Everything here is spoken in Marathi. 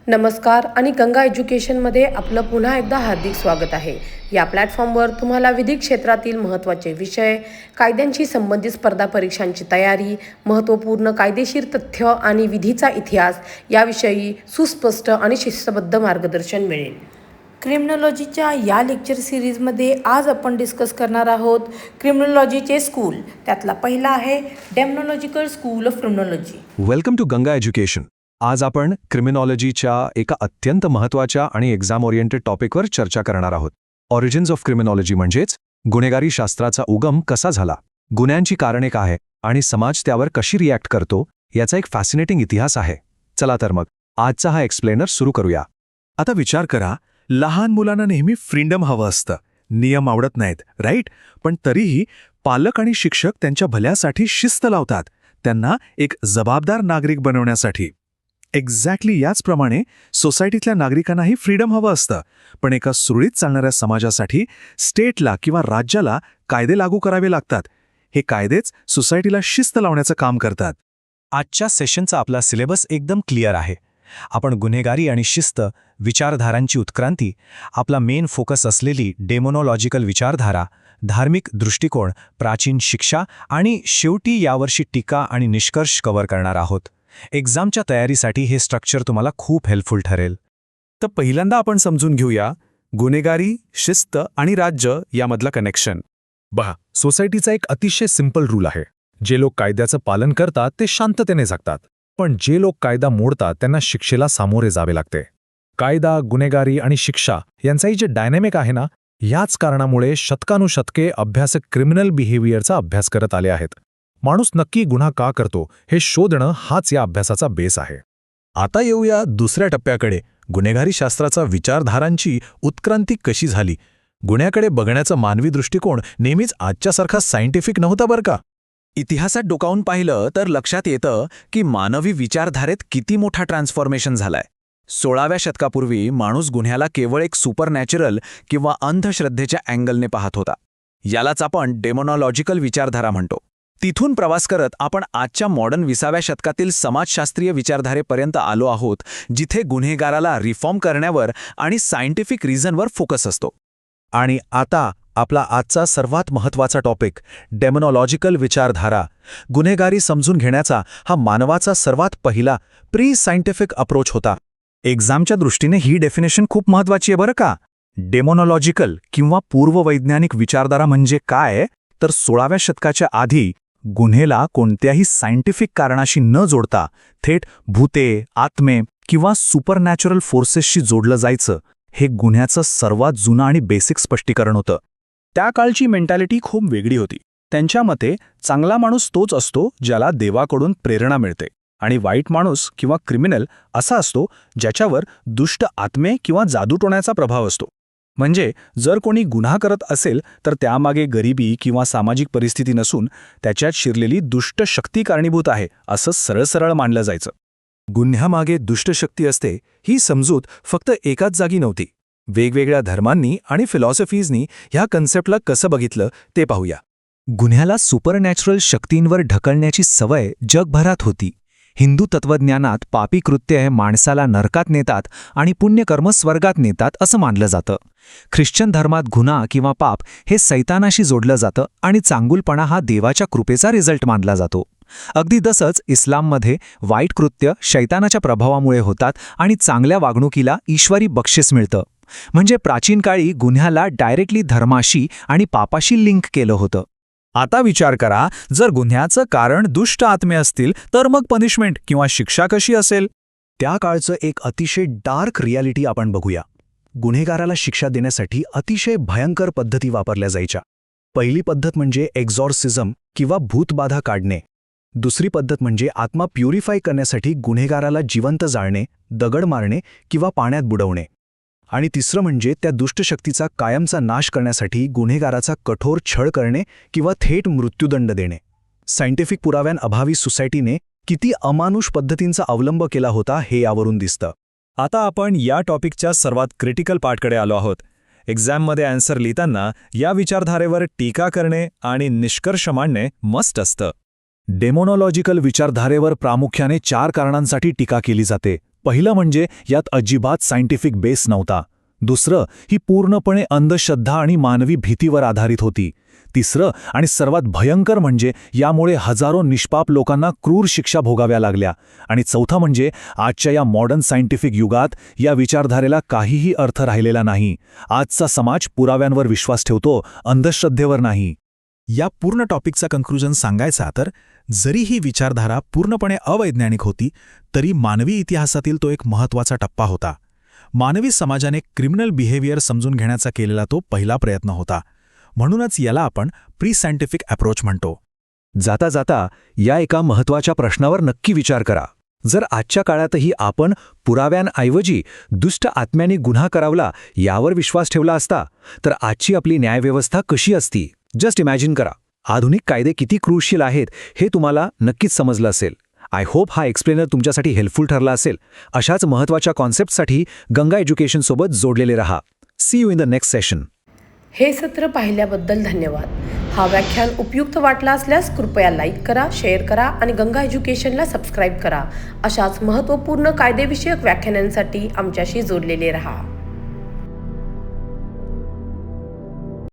नमस्कार आणि गंगा एज्युकेशनमध्ये आपलं पुन्हा एकदा हार्दिक स्वागत आहे. या प्लॅटफॉर्मवर तुम्हाला विधी क्षेत्रातील महत्त्वाचे विषय, कायद्यांशी संबंधित स्पर्धा परीक्षांची तयारी, महत्त्वपूर्ण कायदेशीर तथ्य आणि विधीचा इतिहास याविषयी सुस्पष्ट आणि शिस्तबद्ध मार्गदर्शन मिळेल. क्रिमिनॉलॉजीच्या या लेक्चर सिरीजमध्ये आज आपण डिस्कस करणार आहोत क्रिमिनॉलॉजीचे स्कूल. त्यातला पहिला आहे demonological school of criminology. Welcome to Ganga education. आज आपण क्रिमिनॉलॉजीच्या एका अत्यंत महत्त्वाच्या आणि एक्झाम ओरिएंटेड टॉपिकवर चर्चा करणार आहोत. ऑरिजिन्स ऑफ क्रिमिनॉलॉजी म्हणजेच गुन्हेगारी शास्त्राचा उगम कसा झाला, गुन्ह्यांची कारणे काय आहे आणि समाज त्यावर कशी रिॲक्ट करतो याचा एक फॅसिनेटिंग इतिहास आहे. चला तर मग आजचा हा एक्सप्लेनर सुरू करूया. आता विचार करा, लहान मुलांना नेहमी फ्रीडम हवं असतं, नियम आवडत नाहीत, राईट? पण तरीही पालक आणि शिक्षक त्यांच्या भल्यासाठी शिस्त लावतात, त्यांना एक जबाबदार नागरिक बनवण्यासाठी. एक्झॅक्टली याचप्रमाणे सोसायटीतल्या नागरिकांनाही फ्रीडम हवं असतं, पण एका सुरळीत चालणाऱ्या समाजासाठी स्टेटला किंवा राज्याला कायदे लागू करावे लागतात. हे कायदेच सोसायटीला शिस्त लावण्याचं काम करतात. आजच्या सेशनचा आपला सिलेबस एकदम क्लिअर आहे. आपण गुन्हेगारी आणि शिस्त, विचारधारांची उत्क्रांती, आपला मेन फोकस असलेली डेमोनॉलॉजिकल विचारधारा, धार्मिक दृष्टिकोन, प्राचीन शिक्षा आणि शेवटी यावर्षी टीका आणि निष्कर्ष कव्हर करणार आहोत. एक्झामच्या तयारीसाठी हे स्ट्रक्चर तुम्हाला खूप हेल्पफुल ठरेल. तर पहिल्यांदा आपण समजून घेऊया गुन्हेगारी, शिस्त आणि राज्य यामधलं कनेक्शन. बघा, सोसायटीचा एक अतिशय सिंपल रूल आहे. जे लोक कायद्याचं पालन करतात ते शांततेने जगतात, पण जे लोक कायदा मोडतात त्यांना शिक्षेला सामोरे जावे लागते. कायदा, गुन्हेगारी आणि शिक्षा यांचाही जे डायनॅमिक आहे ना, याच कारणामुळे शतकानुशतके अभ्यासक क्रिमिनल बिहेवियरचा अभ्यास करत आले आहेत. माणूस नक्की गुन्हा का करतो हे शोधणं हाच या अभ्यासाचा बेस आहे. आता येऊया दुसऱ्या टप्प्याकडे, गुन्हेगारी शास्त्राचा विचारधारांची उत्क्रांती कशी झाली. गुन्ह्याकडे बघण्याचा मानवी दृष्टिकोन नेहमीच आजच्यासारखा सायंटिफिक नव्हता बरं का. इतिहासात डोकावून पाहिलं तर लक्षात येतं की मानवी विचारधारेत किती मोठा ट्रान्सफॉर्मेशन झालाय. 16व्या शतकापूर्वी माणूस गुन्ह्याला केवळ एक सुपरनॅचरल किंवा अंधश्रद्धेच्या अँगलने पाहत होता. यालाच आपण डेमोनॉलॉजिकल विचारधारा म्हणतो. तिथून प्रवास करत आपण आजच्या मॉडर्न 20व्या शतकातील समाजशास्त्रीय विचारधारेपर्यंत आलो आहोत, जिथे गुन्हेगाराला रिफॉर्म करण्यावर आणि सायंटिफिक रिझनवर फोकस असतो. आणि आता आपला आजचा सर्वात महत्त्वाचा टॉपिक, डेमोनॉलॉजिकल विचारधारा. गुन्हेगारी समजून घेण्याचा हा मानवाचा सर्वात पहिला प्री सायंटिफिक अप्रोच होता. एक्झामच्या दृष्टीने ही डेफिनेशन खूप महत्त्वाची आहे बरं का. डेमोनॉलॉजिकल किंवा पूर्ववैज्ञानिक विचारधारा म्हणजे काय, तर 16व्या शतकाच्या आधी गुन्हेला कोणत्याही सायंटिफिक कारणाशी न जोडता थेट भूते, आत्मे किंवा सुपरनॅचरल फोर्सेसशी जोडलं जायचं. हे गुन्ह्याचं सर्वात जुनं आणि बेसिक स्पष्टीकरण होतं. त्या काळची मेंटॅलिटी खूप वेगळी होती. त्यांच्या मते चांगला माणूस तोच असतो ज्याला देवाकडून प्रेरणा मिळते, आणि वाईट माणूस किंवा क्रिमिनल असा असतो ज्याच्यावर दुष्ट आत्मे किंवा जादूटोण्याचा प्रभाव असतो. म्हणजे जर कोणी गुन्हा करत असेल तर त्यामागे गरिबी किंवा सामाजिक परिस्थिती नसून त्याच्यात शिरलेली दुष्ट शक्ती कारणीभूत आहे, असं सरळ मानलं जायचं. गुन्ह्यामागे दुष्ट शक्ती असते ही समजूत फक्त एकाच जागी नव्हती. वेगवेगळ्या धर्मांनी आणि फिलॉसॉफीजनी ह्या कन्सेप्टला कसं बघितलं ते पाहूया. गुन्ह्याला सुपरनॅचरल शक्तींवर ढकलण्याची सवय जगभरात होती. हिंदू तत्त्वज्ञानात पापी कृत्ये माणसाला नरकात नेतात आणि पुण्यकर्म स्वर्गात नेतात असं मानलं जातं. ख्रिश्चन धर्मात गुन्हा किंवा पाप हे सैतानाशी जोडलं जातं आणि चांगुलपणा हा देवाच्या कृपेचा रिझल्ट मानला जातो. अगदी तसंच इस्लाममध्ये वाईट कृत्य शैतानाच्या प्रभावामुळे होतात आणि चांगल्या वागणुकीला ईश्वरी बक्षीस मिळतं. म्हणजे प्राचीन काळी गुन्ह्याला डायरेक्टली धर्माशी आणि पापाशी लिंक केलं होतं. आता विचार करा, जर गुन्ह्याचं कारण दुष्ट आत्मे असतील तर मग पनिशमेंट किंवा शिक्षा कशी असेल. त्या काळचं एक अतिशय डार्क रियालिटी आपण बघूया. गुन्हेगाराला शिक्षा देण्यासाठी अतिशय भयंकर पद्धती वापरल्या जायच्या. पहिली पद्धत म्हणजे एक्झॉर्सिझम किंवा भूतबाधा काढणे. दुसरी पद्धत म्हणजे आत्मा प्युरिफाय करण्यासाठी गुन्हेगाराला जिवंत जाळणे, दगड मारणे किंवा पाण्यात बुडवणे. आणि तिसरं म्हणजे त्या दुष्टशक्तीचा कायमचा नाश करण्यासाठी गुन्हेगाराचा कठोर छळ करणे किंवा थेट मृत्यूदंड देणे. सायंटिफिक पुराव्यांअभावी सोसायटीने किती अमानुष पद्धतींचा अवलंब केला होता हे यावरून दिसतं. आता आपण या टॉपिकच्या सर्वात क्रिटिकल पार्टकडे आलो आहोत. एक्झाममध्ये आन्सर लिहिताना या विचारधारेवर टीका करणे आणि निष्कर्ष मांडणे मस्ट असतं. डेमोनॉलॉजिकल विचारधारेवर प्रामुख्याने 4 कारणांसाठी टीका केली जाते. पहिलं म्हणजे यात अजिबात सायंटिफिक बेस नव्हता. दुसरं, ही पूर्णपणे अंधश्रद्धा आणि मानवी भीतीवर आधारित होती. तिसरं आणि सर्वात भयंकर म्हणजे यामुळे हजारो निष्पाप लोकांना क्रूर शिक्षा भोगाव्या लागल्या. आणि चौथं म्हणजे आजच्या या मॉडर्न सायंटिफिक युगात या विचारधारेला काहीही अर्थ राहिलेला नाही. आजचा समाज पुराव्यांवर विश्वास ठेवतो, अंधश्रद्धेवर नाही. या पूर्ण टॉपिकचा कन्क्लुजन सांगायचा तर जरी ही विचारधारा पूर्णपणे अवैज्ञानिक होती तरी मानवी इतिहासातील तो एक महत्त्वाचा टप्पा होता. मानवी समाजाने क्रिमिनल बिहेवियर समजून घेण्याचा केलेला तो पहिला प्रयत्न होता. म्हणूनच याला आपण प्री सायंटिफिक अप्रोच म्हणतो. जाता जाता या एका महत्त्वाच्या प्रश्नावर नक्की विचार करा. जर आजच्या काळातही आपण पुराव्यांऐवजी दुष्ट आत्म्यांनी गुन्हा करावला यावर विश्वास ठेवला असता तर आजची आपली न्यायव्यवस्था कशी असती? जस्ट इमॅजिन करा. आधुनिक कायदे किती क्रुशियल आहेत हे तुम्हाला नक्कीच समजलं असेल. आय होप हा एक्सप्लेनर तुमच्यासाठी हेल्पफुल ठरला असेल. अशाच महत्त्वाच्या कॉन्सेप्टसाठी गंगा एज्युकेशनसोबत जोडलेले रहा. See you in the next session. हे सत्र पाहिल्याबद्दल धन्यवाद. हा व्याख्यान उपयुक्त वाटला असल्यास कृपया लाईक करा, शेअर करा आणि गंगा एज्युकेशनला सबस्क्राईब करा. अशाच महत्त्वपूर्ण कायदेविषयक व्याख्यानांसाठी आमच्याशी जोडलेले रहा.